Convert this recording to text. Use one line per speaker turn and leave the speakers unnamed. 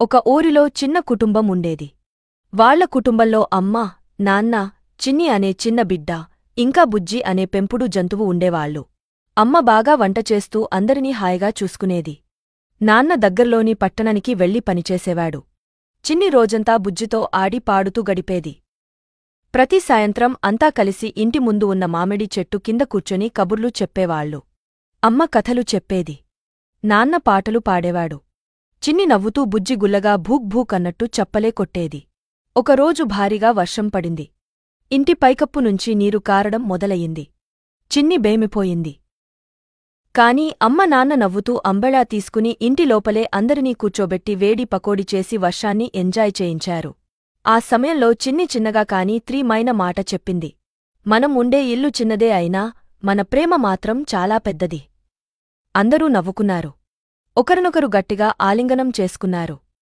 ఒక ఊరిలో చిన్న కుటుంబం ఉండేది. వాళ్ల కుటుంబంలో అమ్మ, నాన్న, చిన్ని అనే చిన్న బిడ్డ, ఇంకా బుజ్జి అనే పెంపుడు జంతువు ఉండేవాళ్లు. అమ్మ బాగా వంట చేస్తూ అందరినీ హాయిగా చూసుకునేది. నాన్న దగ్గర్లోని పట్టణానికి వెళ్లి పనిచేసేవాడు. చిన్ని రోజంతా బుజ్జితో ఆడి పాడుతూ గడిపేది. ప్రతి సాయంత్రం అంతా కలిసి ఇంటి ముందు ఉన్న మామిడి చెట్టు కింద కూర్చొని కబుర్లు చెప్పేవాళ్లు. అమ్మ కథలు చెప్పేది. నాన్న పాటలు పాడేవాడు. చిన్ని నవ్వుతూ బుజ్జి గుల్లగా భూక్ భూక్ అన్నట్టు చప్పలే కొట్టేది. ఒకరోజు భారీగా వర్షం పడింది. ఇంటి పైకప్పు నుంచి నీరు కారడం మొదలయింది. చిన్ని బేమిపోయింది. కాని అమ్మ నాన్న నవ్వుతూ అంబెళా తీసుకుని ఇంటి లోపలే అందరినీ కూర్చోబెట్టి వేడి పకోడీ చేసి వర్షాన్ని ఎంజాయ్ చేయించారు. ఆ సమయంలో చిన్ని చిన్నగా కాని తీయమైన మాట చెప్పింది. మనం ఉండే ఇల్లు చిన్నదే అయినా మన ప్రేమ మాత్రం చాలా పెద్దది. అందరూ నవ్వుకున్నారు. ఒకరినొకరు గట్టిగా ఆలింగనం చేసుకున్నారు.